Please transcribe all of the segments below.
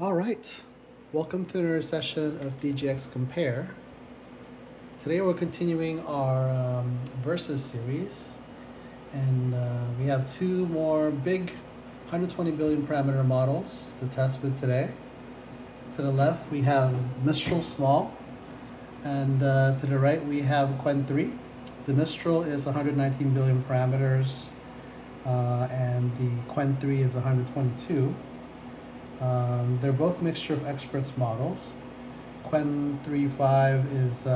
All right, welcome to another session of DGX Compare. Today we're continuing our Versus series, and we have two more big 120 billion parameter models to test with today. To the left we have Mistral Small, and to the right we have Qwen 3. The Mistral is 119 billion parameters, and the Qwen 3 is 122. They're both mixture of experts models. Qwen 3.5 is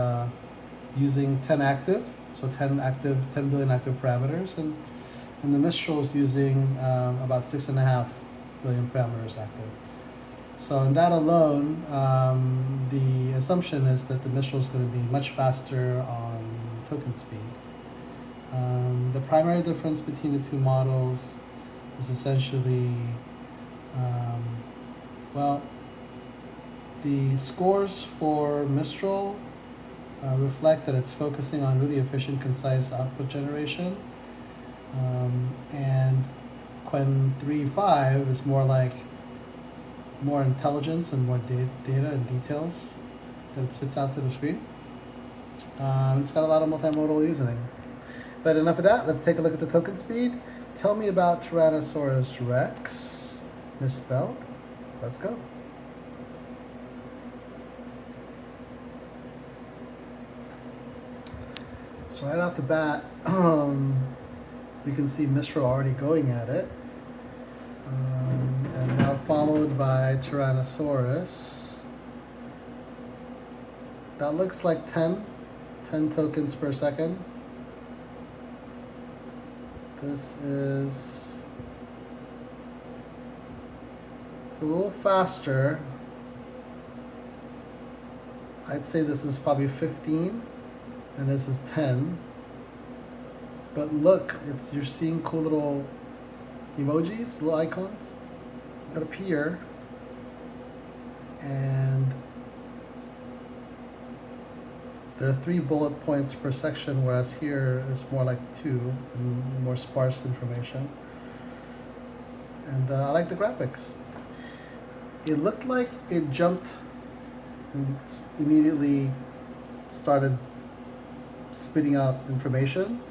using 10 active, so 10 billion active parameters, and the Mistral is using about 6.5 billion parameters active. So in that alone, the assumption is that the Mistral is going to be much faster on token speed. The primary difference between the two models is essentially well, the scores for Mistral reflect that it's focusing on really efficient, concise output generation, and Qwen 3.5 is more like more intelligence and more data and details that it spits out to the screen. It's got a lot of multimodal reasoning. But enough of that, let's take a look at the token speed. Tell me about Tyrannosaurus Rex, misspelled. Let's go. So right off the bat, we can see Mistral already going at it. And now followed by Tyrannosaurus. That looks like 10 tokens per second. This is it's a little faster. I'd say this is probably 15 and this is 10. But look, you're seeing cool little emojis, little icons that appear, and there are 3 bullet points per section, whereas here is more like 2 and more sparse information. And I like the graphics. It looked like it jumped and immediately started spitting out information,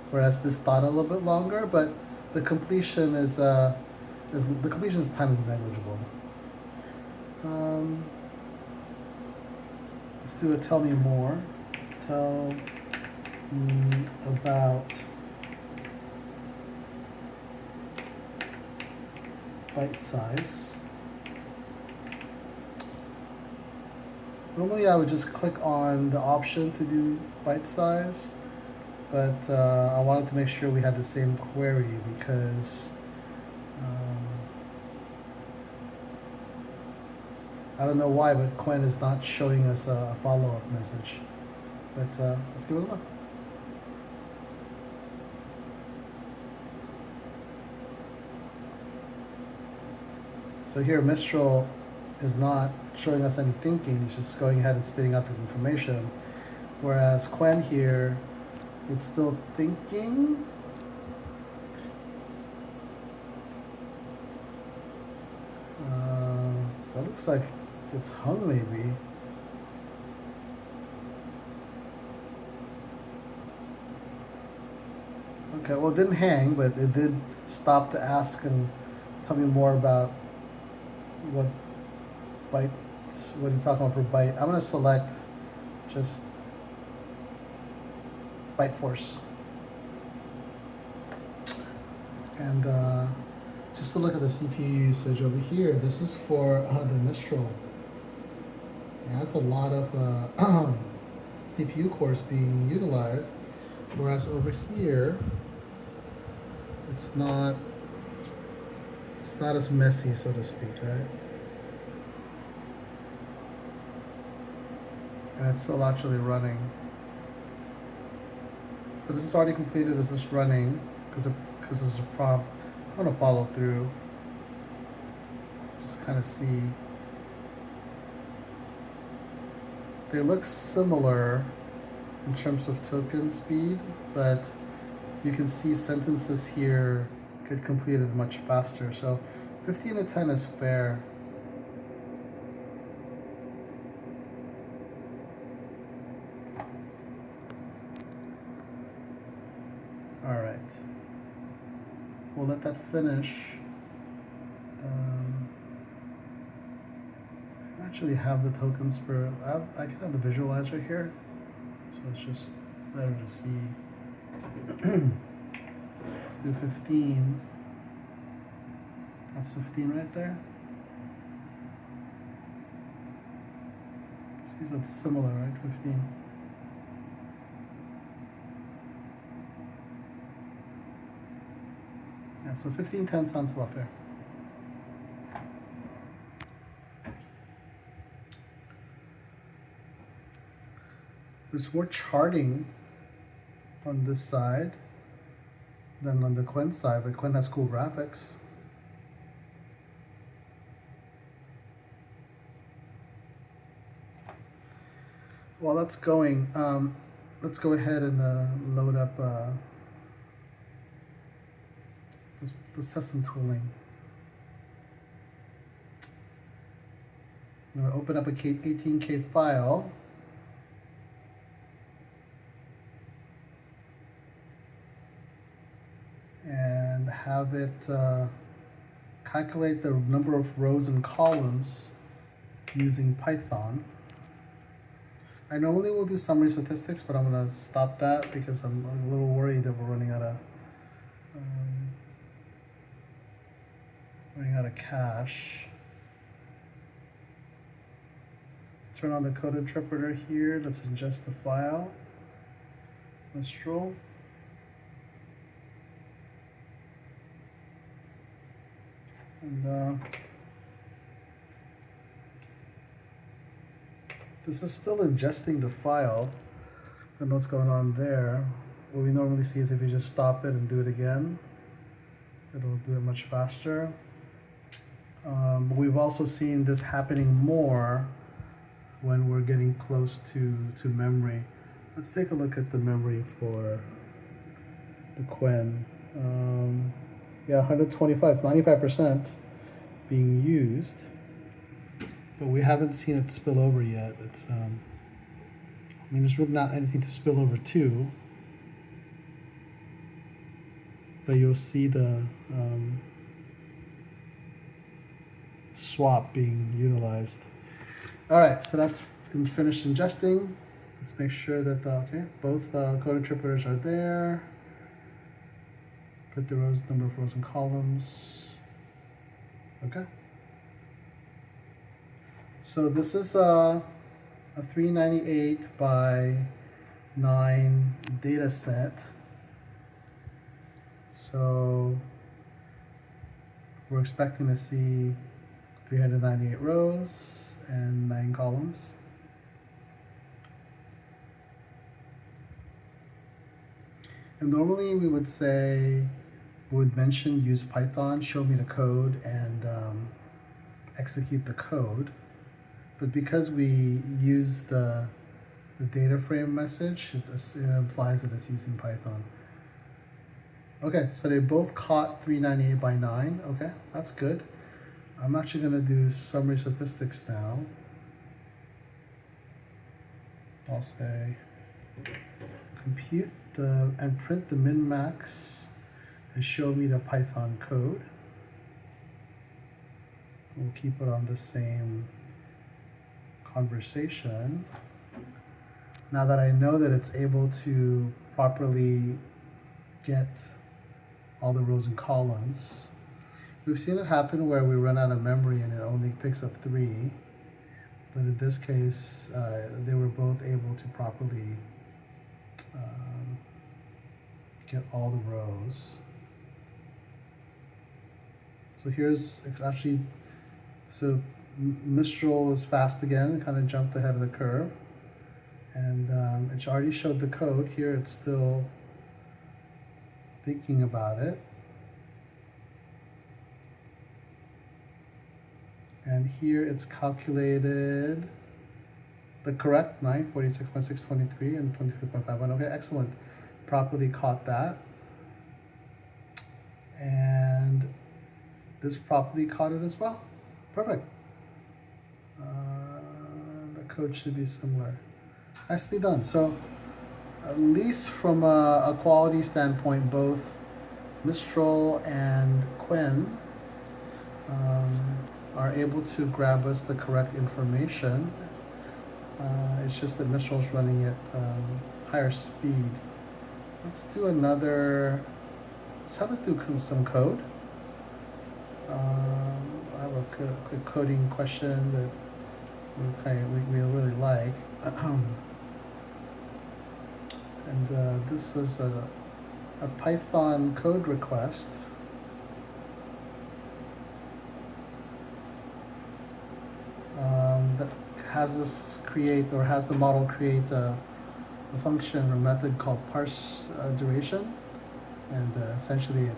whereas this thought a little bit longer, but the completion time is negligible. Let's do a tell me more. Tell me about byte size. Normally I would just click on the option to do byte size, but I wanted to make sure we had the same query because I don't know why, but Qwen is not showing us a follow-up message. But let's give it a look. So here Mistral is not showing us any thinking, it's just going ahead and spitting out the information. Whereas Qwen here, it's still thinking. That looks like it's hung maybe. Okay, well it didn't hang, but it did stop to ask and tell me more about what byte, what are you talking about for byte. I'm gonna select just byte force. And just to look at the CPU usage over here, this is for the Mistral. Yeah, that's a lot of CPU cores being utilized, whereas over here, it's not as messy, so to speak, right? And it's still actually running. So this is already completed, this is running, because this is a prompt. I'm gonna follow through, just kind of see. They look similar in terms of token speed, but you can see sentences here get completed much faster. So 15 to 10 is fair. that finish. I actually have the tokens for, I can have the visualizer here, so it's just better to see. Let's do 15. That's 15 right there. See, so it's similar, right? 15. Yeah, so 1510 sounds about fair. There's more charting on this side than on the Qwen side, but Qwen has cool graphics. While that's going, let's go ahead and load up, let's test some tooling. I'm going to open up a 18K file. And have it calculate the number of rows and columns using Python. I normally will do summary statistics, but I'm going to stop that because I'm a little worried that we're running out of cache. Turn on the code interpreter here. Let's ingest the file. Mistral. And this is still ingesting the file. I don't know what's going on there. What we normally see is if you just stop it and do it again, it'll do it much faster. But we've also seen this happening more when we're getting close to memory. Let's take a look at the memory for the Qwen. Yeah, 125, it's 95% being used, but we haven't seen it spill over yet. It's, I mean, there's really not anything to spill over to, but you'll see the swap being utilized. All right, so that's finished ingesting. Let's make sure that both code interpreters are there. Put the number of rows and columns. Okay. So this is a 398 by 9 data set. So we're expecting to see 398 rows and 9 columns. And normally we would say, we would mention use Python, show me the code, and execute the code. But because we use the data frame message, it implies that it's using Python. Okay, so they both caught 398 by 9. Okay, that's good. I'm actually going to do summary statistics now. I'll say compute and print the min-max and show me the Python code. We'll keep it on the same conversation. Now that I know that it's able to properly get all the rows and columns, we've seen it happen where we run out of memory and it only picks up 3. But in this case, they were both able to properly get all the rows. So here's actually, so Mistral is fast again, kind of jumped ahead of the curve. And it already showed the code. Here it's still thinking about it. And here it's calculated the correct 9, 46.623 and 23.51. Okay, excellent. Properly caught that. And this properly caught it as well. Perfect. The code should be similar. Nicely done. So at least from a quality standpoint, both Mistral and Qwen are able to grab us the correct information. It's just that Mistral's running at higher speed. Let's do another. Let's have it do some code. I have a quick coding question that we really like. And this is a Python code request. That has us create, or has the model create a function or method called parse duration, and essentially it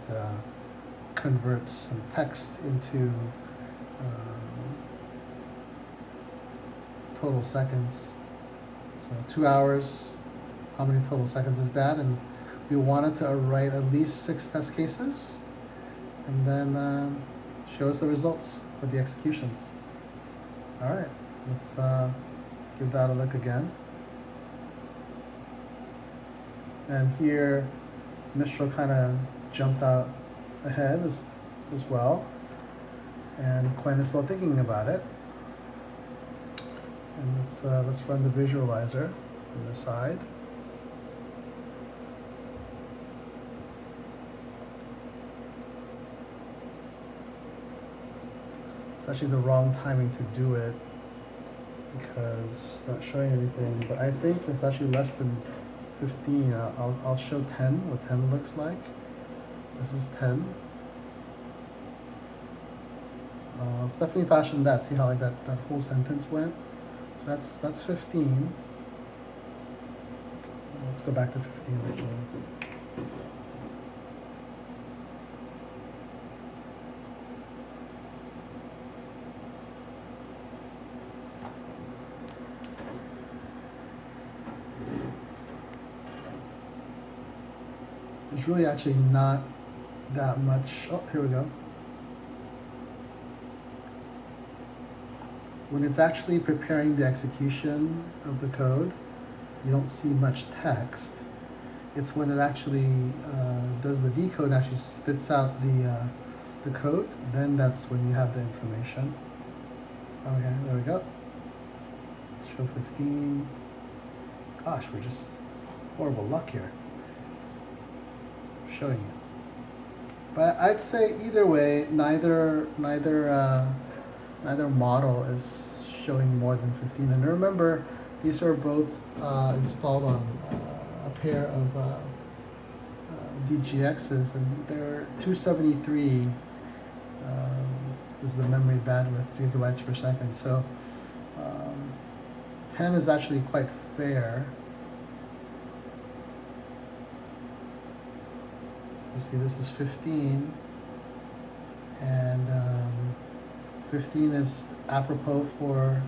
converts some text into total seconds. So 2 hours, how many total seconds is that? And we wanted to write at least 6 test cases, and then show us the results for the executions. All right, let's give that a look again. And here, Mistral kind of jumped out ahead as well, and Qwen is still thinking about it. And let's run the visualizer on the side. It's actually the wrong timing to do it because it's not showing anything, but I think it's actually less than 15. I'll show 10, what 10 looks like. This is 10. Let's definitely fashion that. See how like that whole sentence went? So that's 15. Let's go back to 15 actually. There's really actually not that much. Oh, here we go. When it's actually preparing the execution of the code, you don't see much text. It's when it actually does the decode, actually spits out the code, then that's when you have the information. Okay, there we go. Show 15. Gosh, we're just horrible luck here showing it. But I'd say either way, neither model is showing more than 15. And remember, these are both installed on a pair of DGXs, and they're 273 is the memory bandwidth, gigabytes per second. So 10 is actually quite fair. You see, this is 15, and 15 is apropos for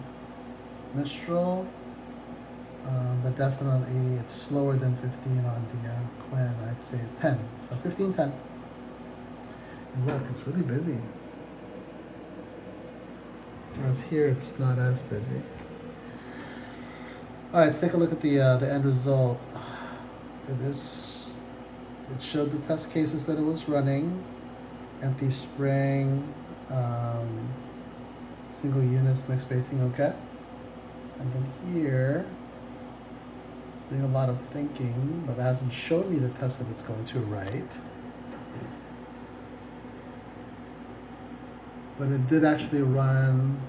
Mistral, but definitely it's slower than 15 on the Qwen. I'd say 10. So 15, 10. And look, it's really busy. Whereas here, it's not as busy. All right, let's take a look at the end result. It showed the test cases that it was running, empty spring, single units, mixed spacing, okay. And then here, it's doing a lot of thinking, but it hasn't shown me the test that it's going to write. But it did actually run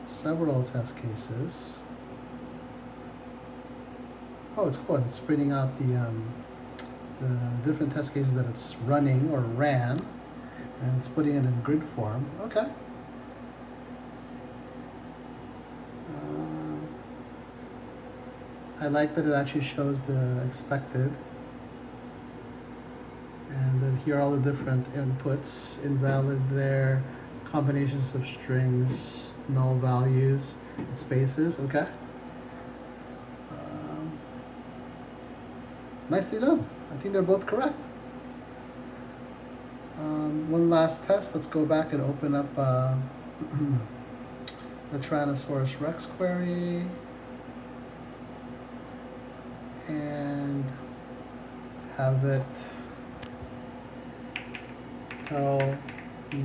several test cases. Oh, it's cool. It's printing out the different test cases that it's running or ran, and it's putting it in grid form. Okay. I like that it actually shows the expected, and then here are all the different inputs: invalid there, combinations of strings, null values, and spaces. Okay. Nicely done. I think they're both correct. One last test. Let's go back and open up the Tyrannosaurus Rex query and have it tell me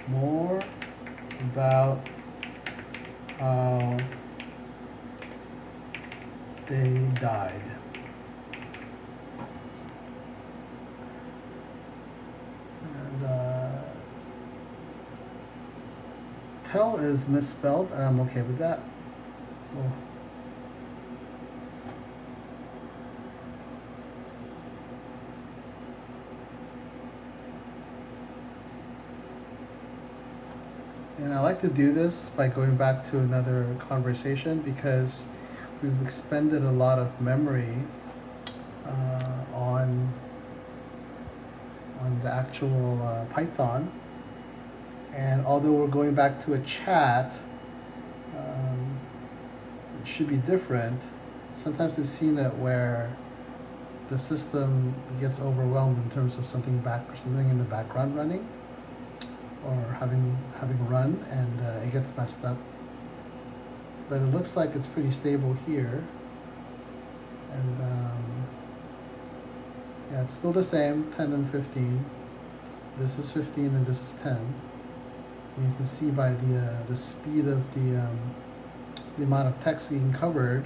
more about how they died. And tell is misspelled, and I'm okay with that. Cool. And I like to do this by going back to another conversation because we've expended a lot of memory on the actual Python. And although we're going back to a chat, it should be different. Sometimes we've seen it where the system gets overwhelmed in terms of something in the background running, or having run, and it gets messed up. But it looks like it's pretty stable here, and yeah, it's still the same, 10 and 15. This is 15 and this is 10. And you can see by the speed of the amount of text being covered.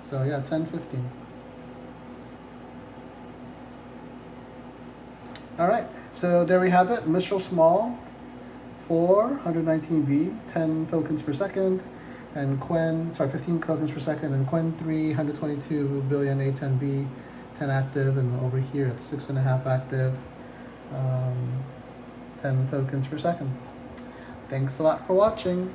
So yeah, 10, 15. All right, so there we have it. Mistral small, 119B, 10 tokens per second, and Qwen, 15 tokens per second, and Qwen 3, 122 billion A10B, 10 active, and over here it's 6.5 active, 10 tokens per second. Thanks a lot for watching.